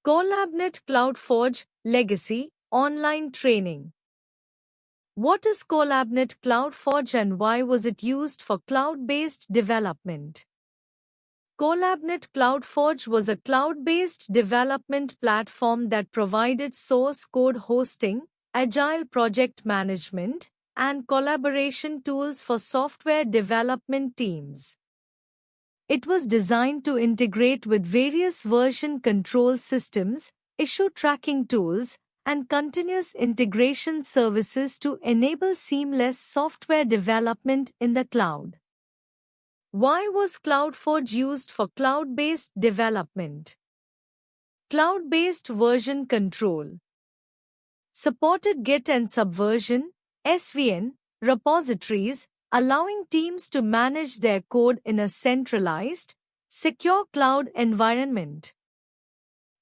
Collabnet CloudForge Legacy Online Training. What is Collabnet CloudForge and why was it used for cloud-based development? Collabnet CloudForge was a cloud-based development platform that provided source code hosting, agile project management, and collaboration tools for software development teams. It was designed to integrate with various version control systems, issue tracking tools, and continuous integration services to enable seamless software development in the cloud. Why was CloudForge used for cloud-based development? Cloud-based version control. Supported Git and Subversion, SVN, repositories, allowing teams to manage their code in a centralized, secure cloud environment.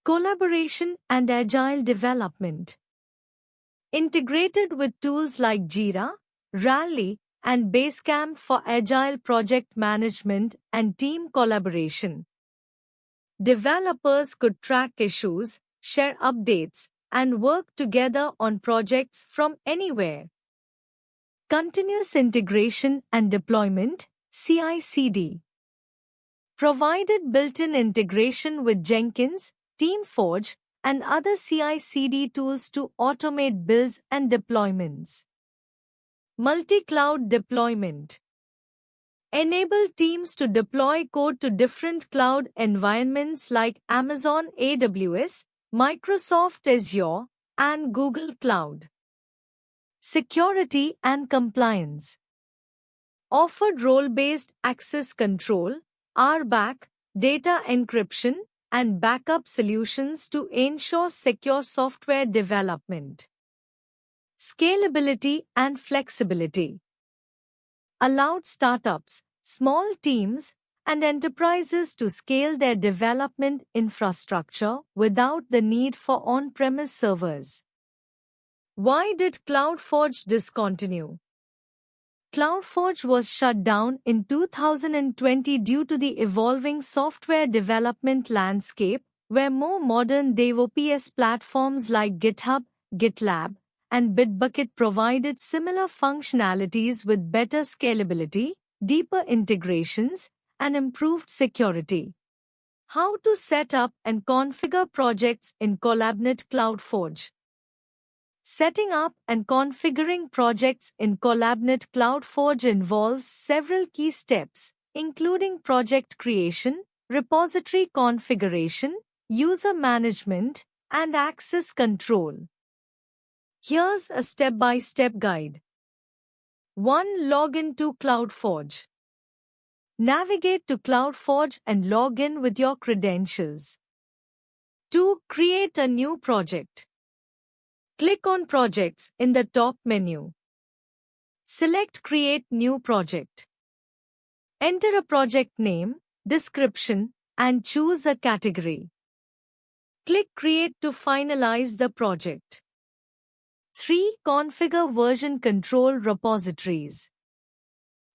Collaboration and agile development. Integrated with tools like Jira, Rally, and Basecamp for agile project management and team collaboration. Developers could track issues, share updates, and work together on projects from anywhere. Continuous integration and deployment, CI/CD. Provided built-in integration with Jenkins, TeamForge, and other CI/CD tools to automate builds and deployments. Multi-cloud deployment. Enable teams to deploy code to different cloud environments like Amazon AWS, Microsoft Azure, and Google Cloud. Security and compliance. Offered role-based access control, RBAC, data encryption, and backup solutions to ensure secure software development. Scalability and flexibility. Allowed startups, small teams, and enterprises to scale their development infrastructure without the need for on-premise servers. Why did CloudForge discontinue? CloudForge was shut down in 2020 due to the evolving software development landscape, where more modern DevOps platforms like GitHub, GitLab, and Bitbucket provided similar functionalities with better scalability, deeper integrations, and improved security. How to set up and configure projects in Collabnet CloudForge. Setting up and configuring projects in Collabnet CloudForge involves several key steps, including project creation, repository configuration, user management, and access control. Here's a step-by-step guide. 1. Login to CloudForge. Navigate to CloudForge and log in with your credentials. 2. Create a new project. Click on Projects in the top menu. Select Create New Project. Enter a project name, description, and choose a category. Click Create to finalize the project. 3. Configure version control repositories.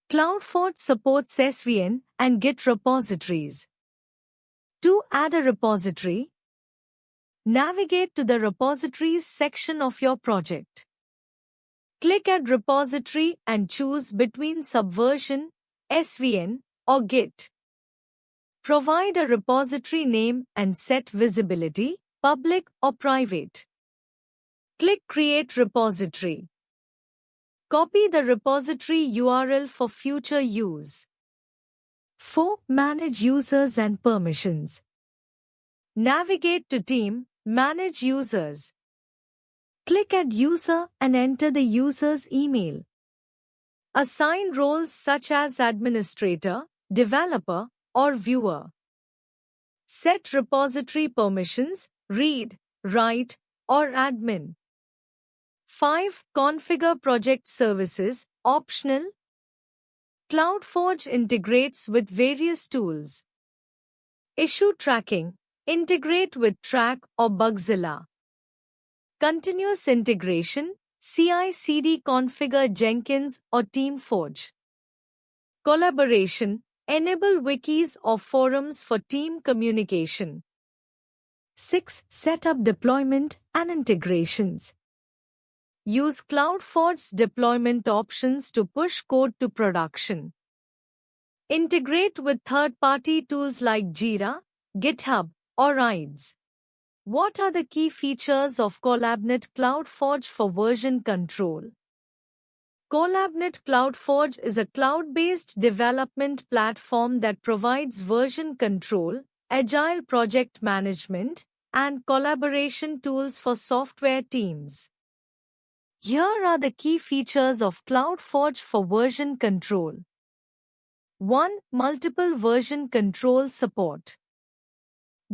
CloudForge supports SVN and Git repositories. To add a repository, navigate to the Repositories section of your project. Click Add Repository and choose between Subversion, SVN, or Git. Provide a repository name and set visibility, public or private. Click Create Repository. Copy the repository URL for future use. 4. Manage users and permissions. Navigate to Team, Manage Users. Click Add User and enter the user's email. Assign roles such as administrator, developer, or viewer. Set repository permissions, read, write, or admin. 5. Configure project services, optional. CloudForge integrates with various tools. Issue tracking. Integrate with Track or Bugzilla. Continuous integration, CI/CD configure Jenkins or TeamForge. Collaboration, enable wikis or forums for team communication. 6. Set up deployment and integrations. Use CloudForge's deployment options to push code to production. Integrate with third-party tools like Jira, GitHub, or Rides. What are the key features of CollabNet CloudForge for version control? CollabNet CloudForge is a cloud-based development platform that provides version control, agile project management, and collaboration tools for software teams. Here are the key features of CloudForge for version control. 1. Multiple version control support.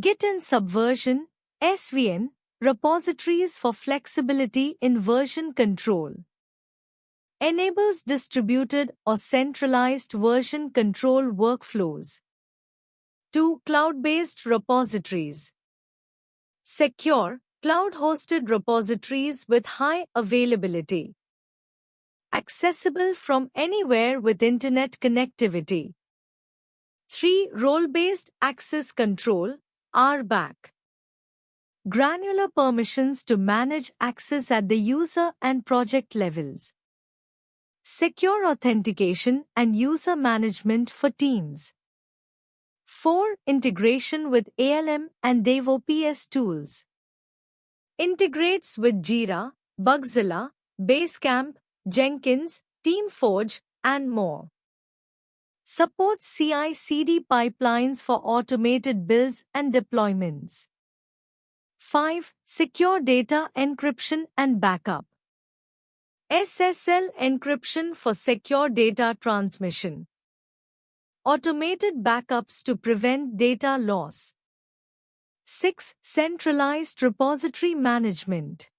Git and Subversion, SVN, repositories for flexibility in version control. Enables distributed or centralized version control workflows. 2. Cloud-based repositories. Secure, cloud-hosted repositories with high availability. Accessible from anywhere with internet connectivity. 3. Role-based access control, RBAC. Granular permissions to manage access at the user and project levels. Secure authentication and user management for teams. 4. Integration with ALM and DevOps tools. Integrates with Jira, Bugzilla, Basecamp, Jenkins, TeamForge, and more. Supports CI/CD pipelines for automated builds and deployments. 5. Secure data encryption and backup. SSL encryption for secure data transmission. Automated backups to prevent data loss. 6. Centralized repository management.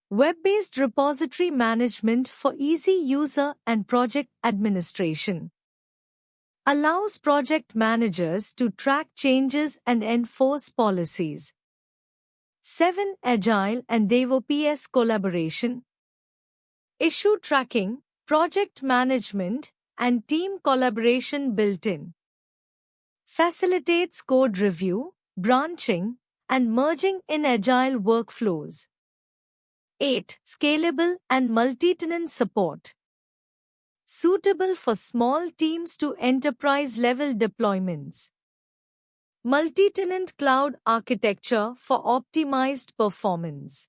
Web-based repository management for easy user and project administration. Allows project managers to track changes and enforce policies. 7. Agile and DevOps collaboration. Issue tracking, project management, and team collaboration built in. Facilitates code review, branching, and merging in agile workflows. 8. Scalable and multi-tenant support. Suitable for small teams to enterprise-level deployments. Multi-tenant cloud architecture for optimized performance.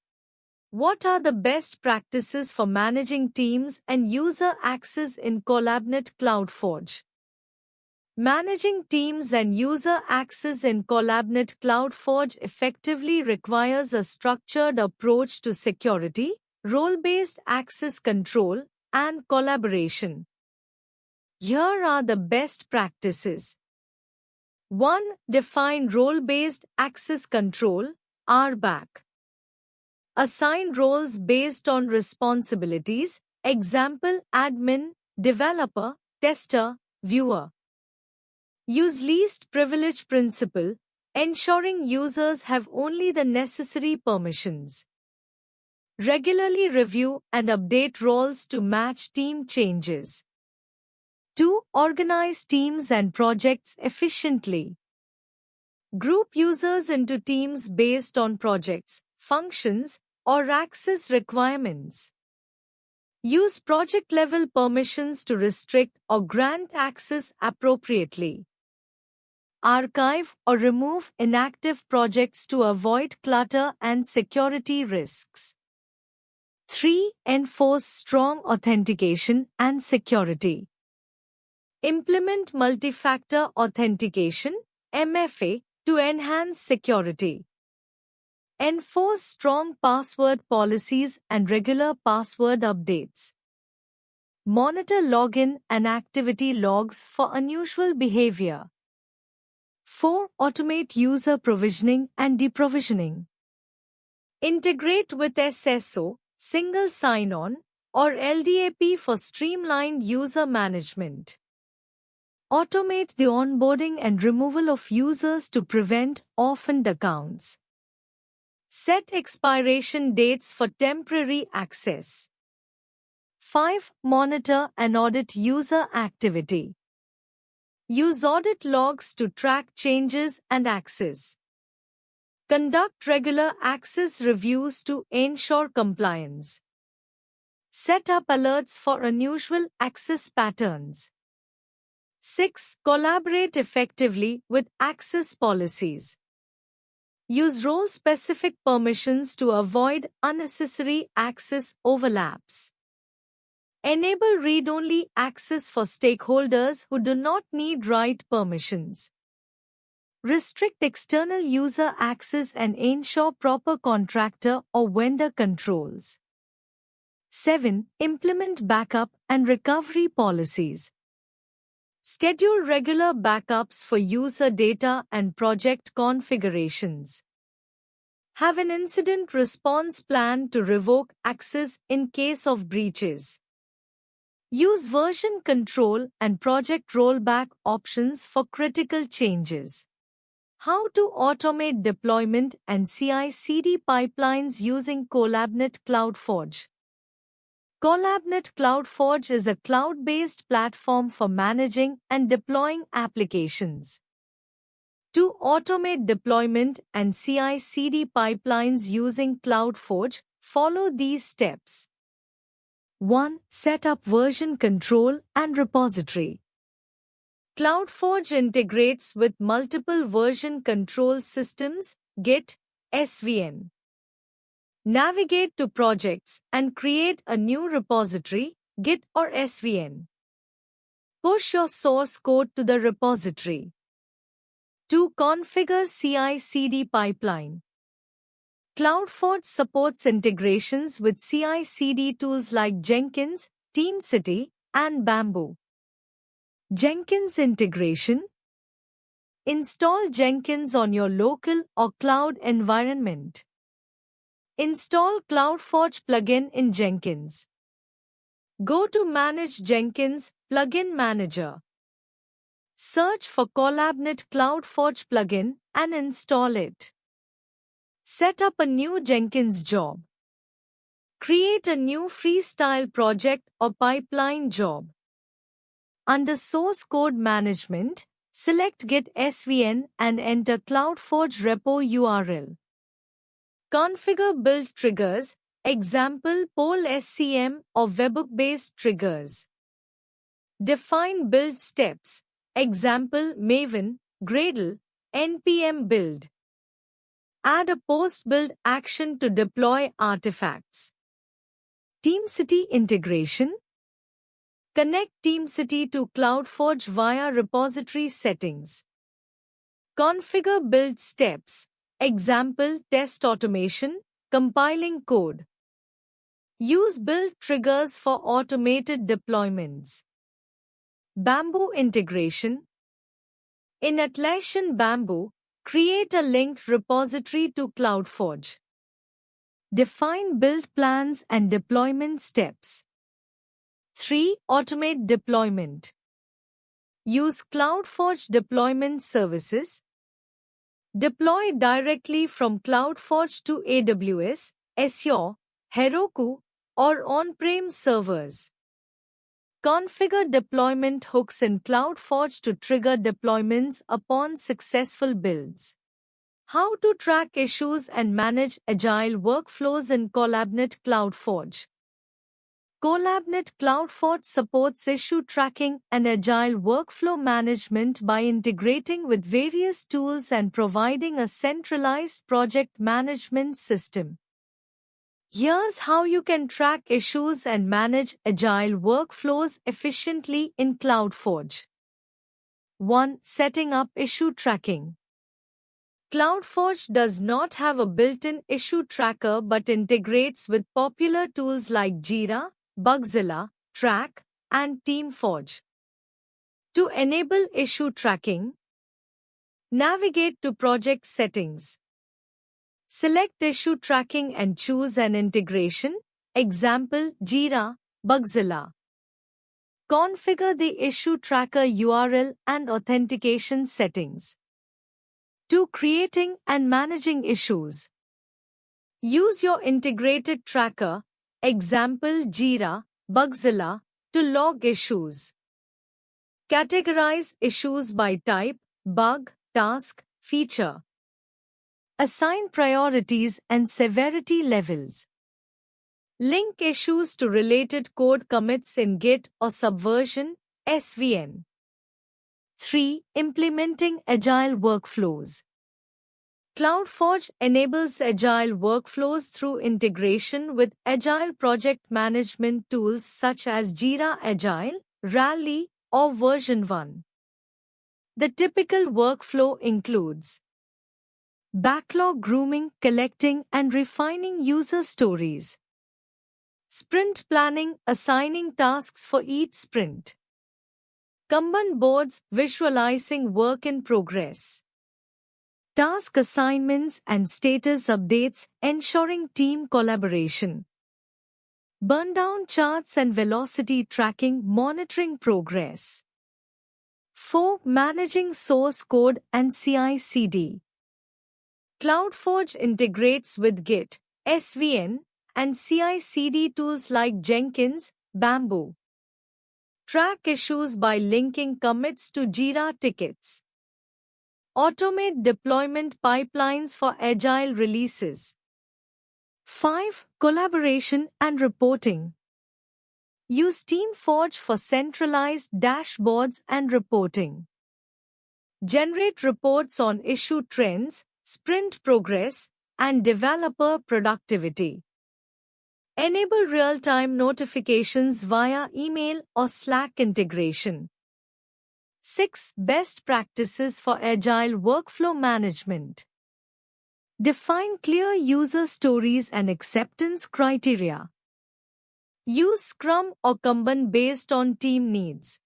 What are the best practices for managing teams and user access in CollabNet CloudForge? Managing teams and user access in CollabNet CloudForge effectively requires a structured approach to security, role-based access control, and collaboration. Here are the best practices. 1. Define role-based access control, RBAC. Assign roles based on responsibilities, example admin, developer, tester, viewer. Use least privilege principle, ensuring users have only the necessary permissions. Regularly review and update roles to match team changes. 2. Organize teams and projects efficiently. Group users into teams based on projects, functions, or access requirements. Use project-level permissions to restrict or grant access appropriately. Archive or remove inactive projects to avoid clutter and security risks. 3. Enforce strong authentication and security. Implement multi-factor authentication, MFA, to enhance security. Enforce strong password policies and regular password updates. Monitor login and activity logs for unusual behavior. 4. Automate user provisioning and deprovisioning. Integrate with SSO, single sign-on, or LDAP for streamlined user management. Automate the onboarding and removal of users to prevent orphaned accounts. Set expiration dates for temporary access. 5. Monitor and audit user activity. Use audit logs to track changes and access. Conduct regular access reviews to ensure compliance. Set up alerts for unusual access patterns. 6. Collaborate effectively with access policies. Use role-specific permissions to avoid unnecessary access overlaps. Enable read-only access for stakeholders who do not need write permissions. Restrict external user access and ensure proper contractor or vendor controls. 7. Implement backup and recovery policies. Schedule regular backups for user data and project configurations. Have an incident response plan to revoke access in case of breaches. Use version control and project rollback options for critical changes. How to automate deployment and CI/CD pipelines using CollabNet CloudForge. CollabNet CloudForge is a cloud-based platform for managing and deploying applications. To automate deployment and CI/CD pipelines using CloudForge, follow these steps. 1. Set up version control and repository. CloudForge integrates with multiple version control systems, Git, SVN. Navigate to projects and create a new repository, Git or SVN. Push your source code to the repository. 2. Configure CI/CD pipeline. CloudForge supports integrations with CI/CD tools like Jenkins, TeamCity, and Bamboo. Jenkins integration. Install Jenkins on your local or cloud environment. Install CloudForge plugin in Jenkins. Go to Manage Jenkins Plugin Manager. Search for CollabNet CloudForge plugin and install it. Set up a new Jenkins job. Create a new freestyle project or pipeline job. Under Source Code Management, select Git SVN and enter CloudForge repo URL. Configure build triggers, example Pole SCM or webhook-based triggers. Define build steps, example Maven, Gradle, npm build. Add a post-build action to deploy artifacts. TeamCity integration. Connect TeamCity to CloudForge via repository settings. Configure build steps, example test automation, compiling code. Use build triggers for automated deployments. Bamboo integration. In Atlassian Bamboo, create a linked repository to CloudForge. Define build plans and deployment steps. 3. Automate deployment. Use CloudForge deployment services. Deploy directly from CloudForge to AWS, Azure, Heroku, or on-prem servers. Configure deployment hooks in CloudForge to trigger deployments upon successful builds. How to track issues and manage agile workflows in CollabNet CloudForge. CollabNet CloudForge supports issue tracking and agile workflow management by integrating with various tools and providing a centralized project management system. Here's how you can track issues and manage agile workflows efficiently in CloudForge. 1. Setting up issue tracking. CloudForge does not have a built-in issue tracker but integrates with popular tools like Jira, Bugzilla, Track, and TeamForge. To enable issue tracking, navigate to Project Settings. Select Issue Tracking and choose an integration, example Jira, Bugzilla. Configure the issue tracker URL and authentication settings. 2. Creating and managing issues. Use your integrated tracker, example Jira, Bugzilla, to log issues. Categorize issues by type, bug, task, feature. Assign priorities and severity levels. Link issues to related code commits in Git or Subversion, SVN. 3. Implementing agile workflows. CloudForge enables agile workflows through integration with agile project management tools such as Jira Agile, Rally, or Version 1. The typical workflow includes backlog grooming, collecting and refining user stories. Sprint planning, assigning tasks for each sprint. Kanban boards, visualizing work in progress. Task assignments and status updates, ensuring team collaboration. Burndown charts and velocity tracking, monitoring progress. 4. Managing source code and CI/CD. CloudForge integrates with Git, SVN, and CI/CD tools like Jenkins, Bamboo. Track issues by linking commits to Jira tickets. Automate deployment pipelines for agile releases. 5. Collaboration and reporting. Use TeamForge for centralized dashboards and reporting. Generate reports on issue trends, sprint progress, and developer productivity. Enable real-time notifications via email or Slack integration. 6. Best practices for agile workflow management. Define clear user stories and acceptance criteria. Use Scrum or Kanban based on team needs.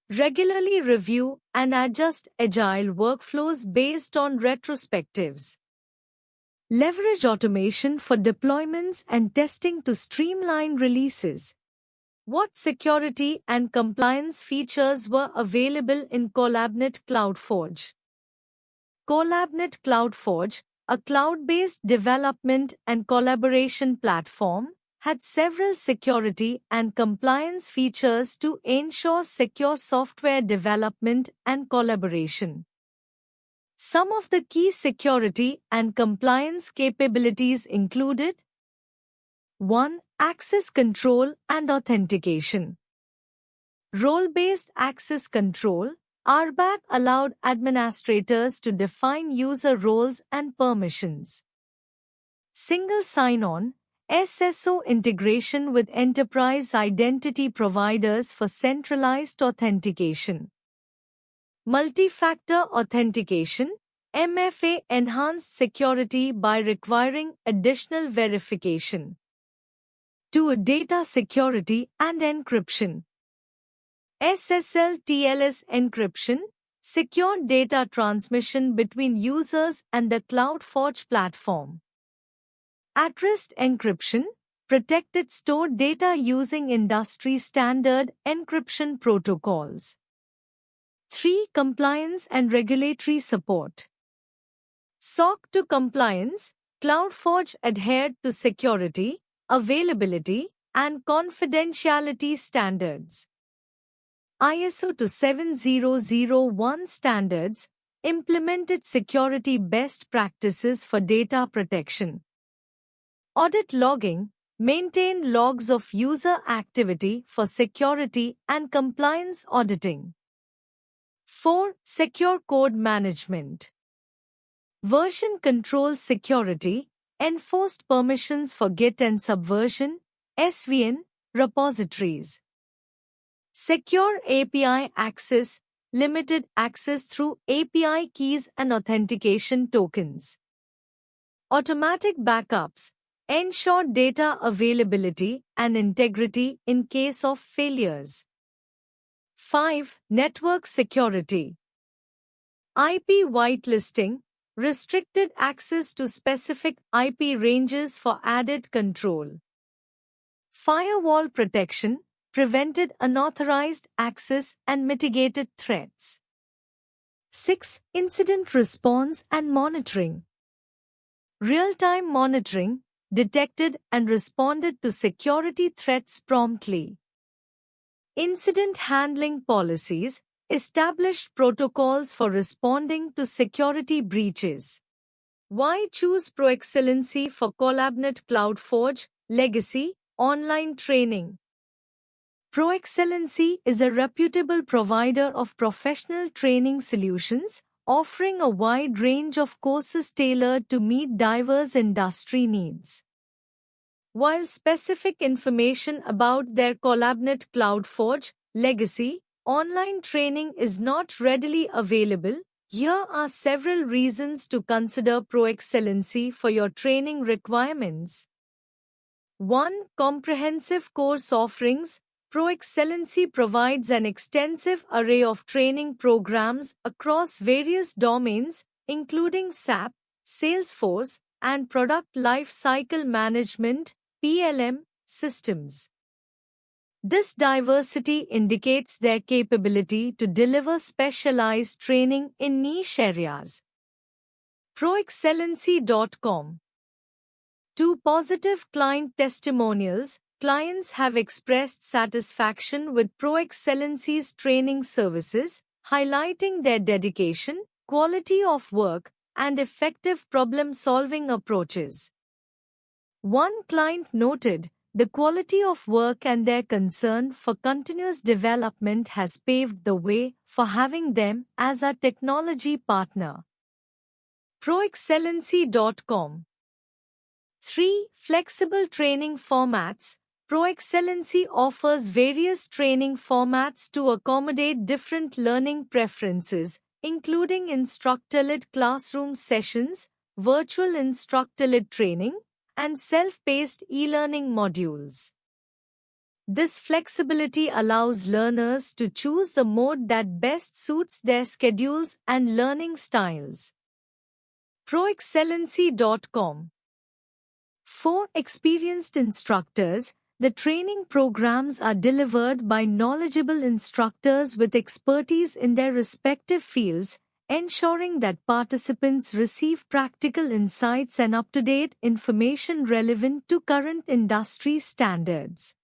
Regularly review and adjust agile workflows based on retrospectives. Leverage automation for deployments and testing to streamline releases. What security and compliance features were available in CollabNet CloudForge? CollabNet CloudForge, a cloud-based development and collaboration platform, had several security and compliance features to ensure secure software development and collaboration. Some of the key security and compliance capabilities included 1. Access control and authentication. Role-based access control, RBAC allowed administrators to define user roles and permissions. Single sign-on, SSO integration with enterprise identity providers for centralized authentication. Multi-factor authentication, MFA enhanced security by requiring additional verification. 2. Data security and encryption. SSL/TLS encryption, secure data transmission between users and the CloudForge platform. At-rest encryption, protected stored data using industry-standard encryption protocols. 3. Compliance and regulatory support. SOC 2 compliance, CloudForge adhered to security, availability, and confidentiality standards. ISO 27001 standards implemented security best practices for data protection. Audit logging maintained logs of user activity for security and compliance auditing. 4. Secure code management. Version control security enforced permissions for Git and Subversion, SVN, repositories. Secure API access, limited access through API keys and authentication tokens. Automatic backups ensure data availability and integrity in case of failures. 5. Network security. IP whitelisting restricted access to specific IP ranges for added control. Firewall protection prevented unauthorized access and mitigated threats. 6. Incident response and monitoring. Real-time monitoring detected and responded to security threats promptly. Incident handling policies established protocols for responding to security breaches. Why choose ProExcellency for CollabNet CloudForge Legacy Online Training? ProExcellency is a reputable provider of professional training solutions, offering a wide range of courses tailored to meet diverse industry needs. While specific information about their CollabNet CloudForge Legacy online training is not readily available, here are several reasons to consider ProExcellency for your training requirements. 1. Comprehensive course offerings. ProExcellency provides an extensive array of training programs across various domains, including SAP, Salesforce, and Product Lifecycle Management (PLM) systems. This diversity indicates their capability to deliver specialized training in niche areas. ProExcellency.com. 2. Positive client testimonials. Clients have expressed satisfaction with ProExcellency's training services, highlighting their dedication, quality of work, and effective problem-solving approaches. One client noted, the quality of work and their concern for continuous development has paved the way for having them as our technology partner. ProExcellency.com. 3. Flexible training formats. ProExcellency offers various training formats to accommodate different learning preferences, including instructor-led classroom sessions, virtual instructor-led training, and self-paced e-learning modules. This flexibility allows learners to choose the mode that best suits their schedules and learning styles. ProExcellency.com. 4. Experienced instructors. The training programs are delivered by knowledgeable instructors with expertise in their respective fields, ensuring that participants receive practical insights and up-to-date information relevant to current industry standards.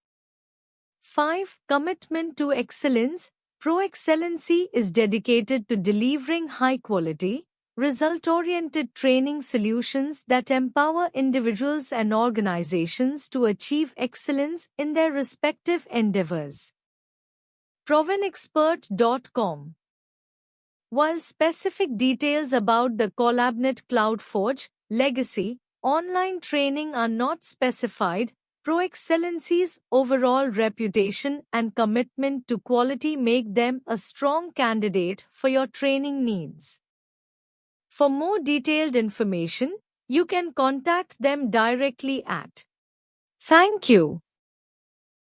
5. Commitment to excellence. ProExcellency is dedicated to delivering high-quality, result-oriented training solutions that empower individuals and organizations to achieve excellence in their respective endeavors. Provenexpert.com. While specific details about the CollabNet CloudForge Legacy online training are not specified, ProExcellency's overall reputation and commitment to quality make them a strong candidate for your training needs. For more detailed information, you can contact them directly at. Thank you.